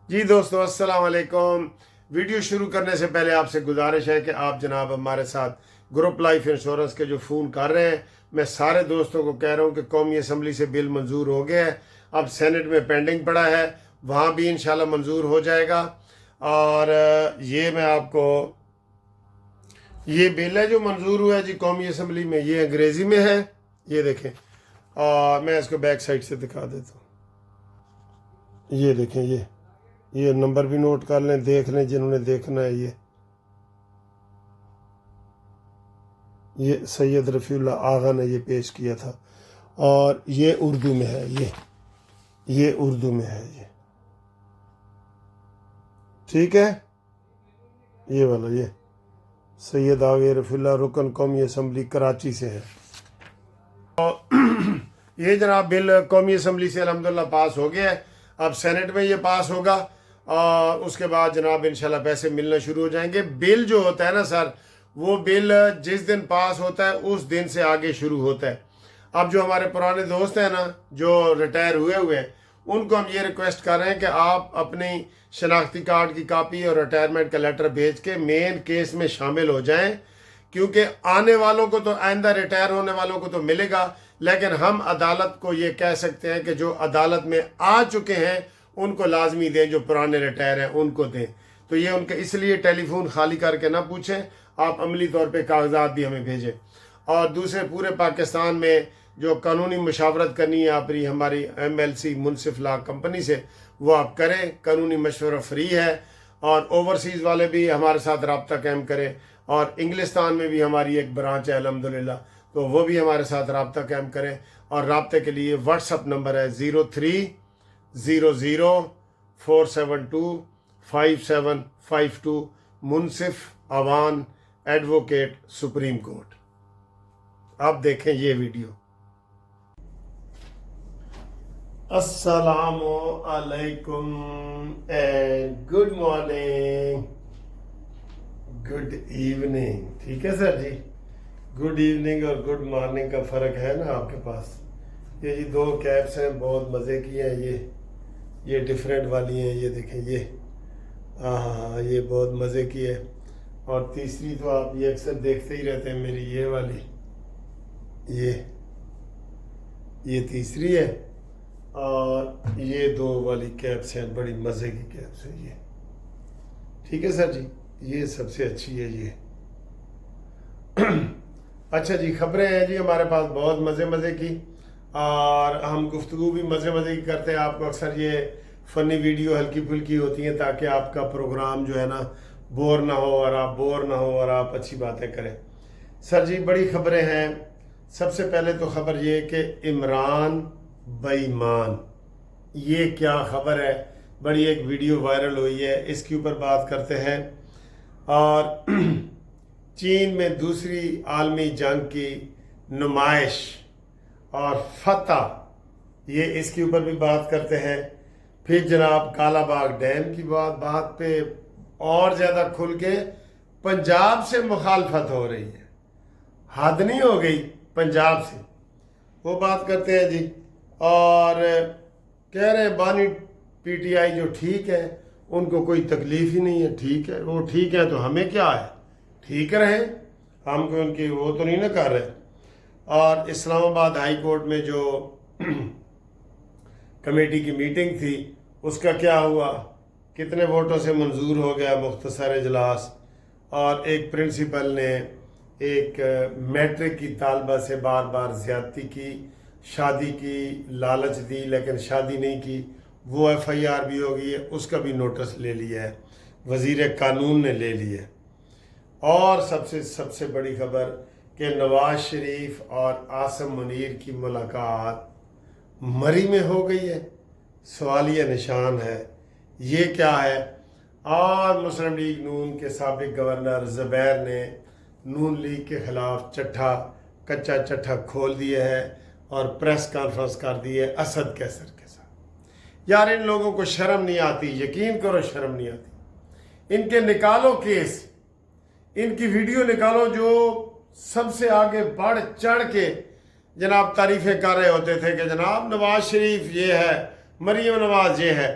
جی دوستو السلام علیکم۔ ویڈیو شروع کرنے سے پہلے آپ سے گزارش ہے کہ آپ جناب ہمارے ساتھ گروپ لائف انشورنس کے جو فون کر رہے ہیں، میں سارے دوستوں کو کہہ رہا ہوں کہ قومی اسمبلی سے بل منظور ہو گیا ہے، اب سینٹ میں پینڈنگ پڑا ہے، وہاں بھی انشاءاللہ منظور ہو جائے گا۔ اور یہ میں آپ کو یہ بل ہے جو منظور ہوا ہے جی قومی اسمبلی میں، یہ انگریزی میں ہے، یہ دیکھیں، اور میں اس کو بیک سائڈ سے دکھا دیتا ہوں۔ یہ دیکھیں، یہ نمبر بھی نوٹ کر لیں، دیکھ لیں جنہوں نے دیکھنا ہے۔ یہ سید رفیع اللہ آغا نے یہ پیش کیا تھا، اور یہ اردو میں ہے، یہ اردو میں ہے، یہ ٹھیک ہے۔ یہ والا یہ سید آغا رفیع اللہ رکن قومی اسمبلی کراچی سے ہے۔ یہ جناب بل قومی اسمبلی سے الحمدللہ پاس ہو گیا ہے، اب سینٹ میں یہ پاس ہوگا، اور اس کے بعد جناب انشاءاللہ پیسے ملنا شروع ہو جائیں گے۔ بل جو ہوتا ہے نا سر، وہ بل جس دن پاس ہوتا ہے اس دن سے آگے شروع ہوتا ہے۔ اب جو ہمارے پرانے دوست ہیں نا جو ریٹائر ہوئے ہیں، ان کو ہم یہ ریکویسٹ کر رہے ہیں کہ آپ اپنی شناختی کارڈ کی کاپی اور ریٹائرمنٹ کا لیٹر بھیج کے مین کیس میں شامل ہو جائیں، کیونکہ آنے والوں کو تو آئندہ ریٹائر ہونے والوں کو تو ملے گا، لیکن ہم عدالت کو یہ کہہ سکتے ہیں کہ جو عدالت میں آ چکے ہیں ان کو لازمی دیں، جو پرانے ریٹائر ہیں ان کو دیں۔ تو یہ ان کے اس لیے ٹیلی فون خالی کر کے نہ پوچھیں، آپ عملی طور پہ کاغذات بھی ہمیں بھیجیں۔ اور دوسرے پورے پاکستان میں جو قانونی مشاورت کرنی ہے اپنی ہماری MLC منصف لا کمپنی سے، وہ آپ کریں، قانونی مشورہ فری ہے۔ اور اوورسیز والے بھی ہمارے ساتھ رابطہ قائم کریں، اور انگلستان میں بھی ہماری ایک برانچ ہے الحمدللہ، تو وہ بھی ہمارے ساتھ رابطہ قائم کریں۔ اور رابطے کے لیے واٹس اپ نمبر ہے 0300472572 منصف اوان ایڈوکیٹ سپریم کورٹ۔ اب دیکھیں یہ ویڈیو۔ السلام علیکم and good morning, good evening, ٹھیک ہے سر جی۔ گڈ ایوننگ اور گڈ مارننگ کا فرق ہے نا آپ کے پاس۔ یہ جی دو کیپس ہیں، بہت مزے کی ہیں، یہ ڈیفرنٹ والی ہیں، یہ دیکھیں، یہ ہاں یہ بہت مزے کی ہے۔ اور تیسری تو آپ یہ اکثر دیکھتے ہی رہتے ہیں میری، یہ والی، یہ تیسری ہے، اور یہ دو والی کیپس ہیں، بڑی مزے کی کیپس ہیں یہ، ٹھیک ہے سر جی۔ یہ سب سے اچھی ہے یہ۔ اچھا جی، خبریں ہیں جی ہمارے پاس بہت مزے کی، اور ہم گفتگو بھی مزے کی کرتے ہیں۔ آپ کو اکثر یہ فنی ویڈیو ہلکی پھلکی ہوتی ہیں تاکہ آپ کا پروگرام جو ہے نا بور نہ ہو، اور آپ بور نہ ہو، اور آپ اچھی باتیں کریں۔ سر جی بڑی خبریں ہیں۔ سب سے پہلے تو خبر یہ کہ عمران بے ایمان، یہ کیا خبر ہے؟ بڑی ایک ویڈیو وائرل ہوئی ہے، اس کے اوپر بات کرتے ہیں۔ اور چین میں دوسری عالمی جنگ کی نمائش اور فتح، یہ اس کے اوپر بھی بات کرتے ہیں۔ پھر جناب کالا باغ ڈیم کی بات پہ اور زیادہ کھل کے پنجاب سے مخالفت ہو رہی ہے، حد نہیں ہو گئی پنجاب سے، وہ بات کرتے ہیں جی۔ اور کہہ رہے ہیں بانی PTI جو ٹھیک ہے، ان کو کوئی تکلیف ہی نہیں ہے، ٹھیک ہے، وہ ٹھیک ہے تو ہمیں کیا ہے، ٹھیک رہیں، ہم کو ان کی وہ تو نہیں نہ کر رہے۔ اور اسلام آباد ہائی کورٹ میں جو کمیٹی کی میٹنگ تھی، اس کا کیا ہوا، کتنے ووٹوں سے منظور ہو گیا مختصر اجلاس۔ اور ایک پرنسپل نے ایک میٹرک کی طالبہ سے بار بار زیادتی کی، شادی کی لالچ دی لیکن شادی نہیں کی، وہ FIR بھی ہو گئی ہے، اس کا بھی نوٹس لے لیا ہے، وزیر قانون نے لے لیا ہے۔ اور سب سے بڑی خبر کہ نواز شریف اور عاصم منیر کی ملاقات مری میں ہو گئی ہے، سوالیہ نشان ہے یہ کیا ہے۔ اور مسلم لیگ نون کے سابق گورنر زبیر نے نون لیگ کے خلاف کچا چٹھا کھول دیا ہے، اور پریس کانفرنس کر دی ہے اسد کیسر کے ساتھ۔ یار ان لوگوں کو شرم نہیں آتی، یقین کرو شرم نہیں آتی۔ ان کے نکالو کیس، ان کی ویڈیو نکالو جو سب سے آگے بڑھ چڑھ کے جناب تعریفیں کر رہے ہوتے تھے کہ جناب نواز شریف یہ ہے، مریم نواز یہ ہے،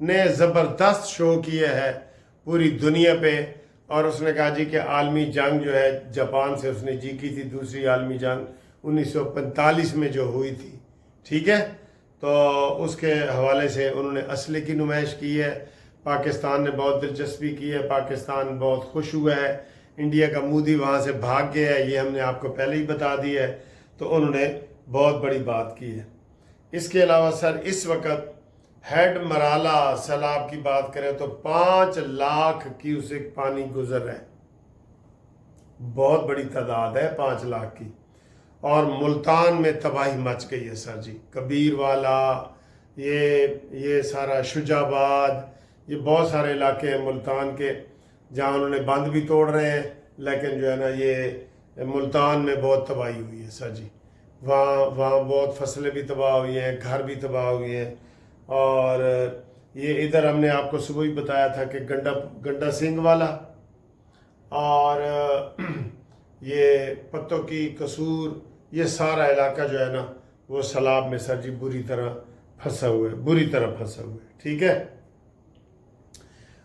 نے زبردست شو کیا ہے پوری دنیا پہ، اور اس نے کہا جی کہ عالمی جنگ جو ہے جاپان سے اس نے جیتی تھی، دوسری عالمی جنگ 1945 میں جو ہوئی تھی، ٹھیک ہے، تو اس کے حوالے سے انہوں نے اسلحے کی نمائش کی ہے۔ پاکستان نے بہت دلچسپی کی ہے، پاکستان بہت خوش ہوا ہے، انڈیا کا مودی وہاں سے بھاگ گیا ہے، یہ ہم نے آپ کو پہلے ہی بتا دیا ہے، تو انہوں نے بہت بڑی بات کی ہے۔ اس کے علاوہ سر اس وقت ہیڈ مرالہ سیلاب کی بات کریں تو 5 لاکھ کیوسک پانی گزر رہا ہے، بہت بڑی تعداد ہے 5 لاکھ کی، اور ملتان میں تباہی مچ گئی ہے سر جی، کبیر والا، یہ سارا شجاع آباد، یہ بہت سارے علاقے ہیں ملتان کے جہاں انہوں نے بند بھی توڑ رہے ہیں، لیکن جو ہے نا یہ ملتان میں بہت تباہی ہوئی ہے سر جی، وہاں بہت فصلیں بھی تباہ ہوئی ہیں، گھر بھی تباہ ہوئی ہیں، اور یہ ادھر ہم نے آپ کو صبح ہی بتایا تھا کہ گنڈا سنگھ والا اور یہ پتوں کی قصور، یہ سارا علاقہ جو ہے نا وہ سیلاب میں سر جی بری طرح پھنسا ہوا ہے، ٹھیک ہے۔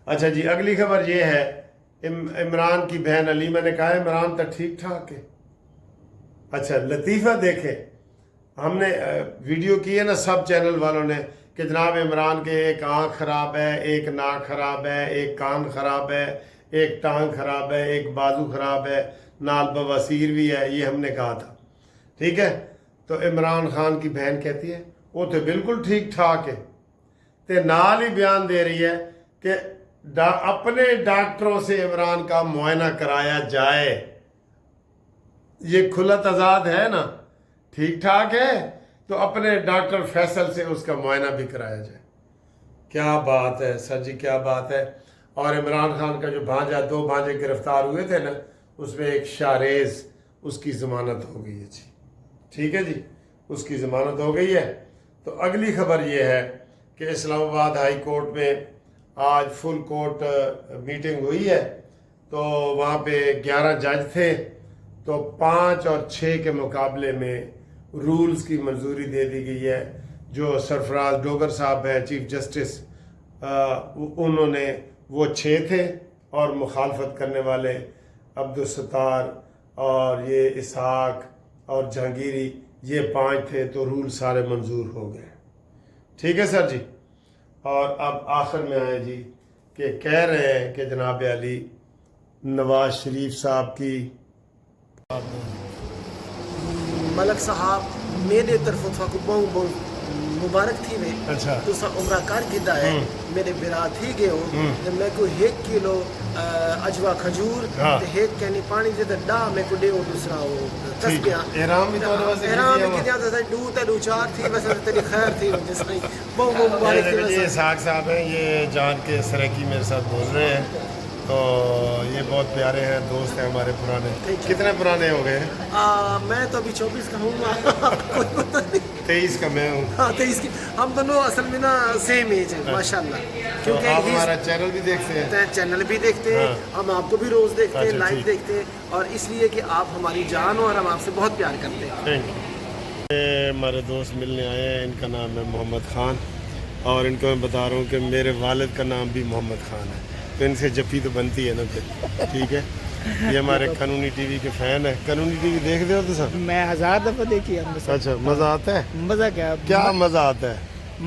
اچھا جی، اگلی خبر یہ ہے عمران کی بہن علیمہ نے کہا عمران تو ٹھیک ٹھاک ہے۔ اچھا لطیفہ دیکھیں، ہم نے ویڈیو کی ہے نا سب چینل والوں نے کہ جناب عمران کے ایک آنکھ خراب ہے، ایک ناک خراب ہے، ایک کان خراب ہے، ایک ٹانگ خراب ہے، ایک بازو خراب ہے، نال بواسیر بھی ہے، یہ ہم نے کہا تھا، ٹھیک ہے۔ تو عمران خان کی بہن کہتی ہے وہ تو بالکل ٹھیک ٹھاک ہے، تے نال ہی بیان دے رہی ہے کہ اپنے ڈاکٹروں سے عمران کا معائنہ کرایا جائے، یہ کھلا تضاد ہے نا، ٹھیک ٹھاک ہے تو اپنے ڈاکٹر فیصل سے اس کا معائنہ بھی کرایا جائے۔ کیا بات ہے سر جی، کیا بات ہے۔ اور عمران خان کا جو بھانجا، 2 بھانجے گرفتار ہوئے تھے نا، اس میں ایک شاریز، اس کی ضمانت ہو گئی ہے جی، ٹھیک ہے جی، اس کی ضمانت ہو گئی ہے۔ تو اگلی خبر یہ ہے کہ اسلام آباد ہائی کورٹ میں آج فل کورٹ میٹنگ ہوئی ہے، تو وہاں پہ 11 جج تھے، تو 5 اور 6 کے مقابلے میں رولز کی منظوری دے دی گئی ہے۔ جو سرفراز ڈوگر صاحب ہیں چیف جسٹس، انہوں نے وہ 6 تھے، اور مخالفت کرنے والے عبدالستار اور یہ اسحاق اور جہانگیری، یہ 5 تھے، تو رول سارے منظور ہو گئے، ٹھیک ہے سر جی۔ اور اب آخر میں آئے جی کہ کہہ رہے ہیں کہ جناب علی نواز شریف صاحب کی ملک صاحب میرے طرف کو بہت مبارک تھی میں اچھا تو سا عمرہ کار گدا ہے میرے برات ہی گئے ہو میں کو 1 کلو اجوا کھجور ایک کینی پانی جے ڈا میں کو دیو دوسرا وہ تسبیح احرام بھی تو احرام کی دیا تھا دو 4 تھی بس تیری خیر تھی جس میں بہت مبارک تھی۔ یہ اسحاق صاحب ہیں، یہ جان کے سرکی میرے ساتھ بول رہے ہیں، تو یہ بہت پیارے ہیں، دوست ہیں ہمارے پرانے۔ کتنے پرانے ہو گئے؟ میں تو ابھی 24 کا ہوں، 23 کا میں ہوں۔ ہاں 23 کی، ہم دونوں اصل میں نا سیم ایج ہیں ماشاءاللہ، کیونکہ آپ ہمارا چینل بھی دیکھتے ہیں؟ چینل بھی دیکھتے ہیں، ہم آپ کو بھی روز دیکھتے ہیں، لائیو دیکھتے ہیں، اور اس لیے کہ آپ ہماری جان ہو اور ہم آپ سے بہت پیار کرتے ہیں۔ ہمارے دوست ملنے آئے ہیں، ان کا نام ہے محمد خان، اور ان کو میں بتا رہا ہوں کہ میرے والد کا نام بھی محمد خان ہے، تو ان سے جفی تو بنتی ہے نا پھر، ٹھیک ہے۔ یہ ہمارے قانونی ٹی وی کے فین ہیں۔ قانونی ٹی وی دیکھتے ہو تو سر؟ میں 1000 دفعہ دیکھی ہے۔ اچھا، مزہ آتا ہے؟ مزہ کیا مزہ آتا ہے؟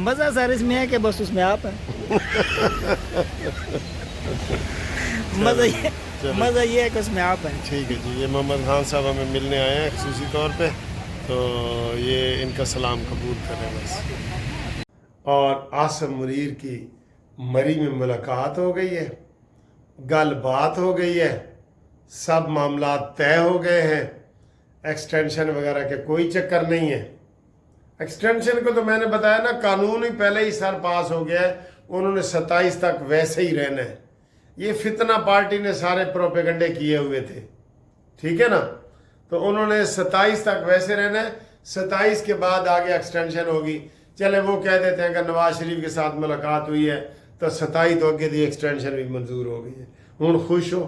مزہ سر اس میں ہے کہ بس اس میں آپ ہیں، مزہ یہ ہے کہ اس میں آپ ہیں۔ ٹھیک ہے جی، یہ محمد خان صاحب ہمیں ملنے آئے ہیں خصوصی طور پہ، تو یہ ان کا سلام قبول کریں بس۔ اور عاصم منیر کی مری میں ملاقات ہو گئی ہے، گل بات ہو گئی ہے، سب معاملات طے ہو گئے ہیں، ایکسٹینشن وغیرہ کے کوئی چکر نہیں ہے۔ ایکسٹینشن کو تو میں نے بتایا نا، قانون ہی پہلے ہی سر پاس ہو گیا ہے، انہوں نے 27 تک ویسے ہی رہنا ہے۔ یہ فتنہ پارٹی نے سارے پروپیگنڈے کیے ہوئے تھے، ٹھیک ہے نا، تو انہوں نے 27 تک ویسے رہنا ہے، 27 کے بعد آگے ایکسٹینشن ہوگی۔ چلے وہ کہہ دیتے ہیں کہ نواز شریف کے ساتھ ملاقات ہوئی ہے تو 27 تو اگے دی ایکسٹینشن بھی منظور ہو گئی ہے، ہوں خوش ہو؟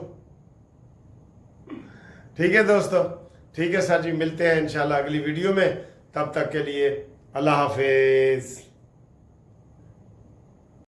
ٹھیک ہے دوستو، ٹھیک ہے سر جی، ملتے ہیں انشاءاللہ اگلی ویڈیو میں، تب تک کے لیے اللہ حافظ۔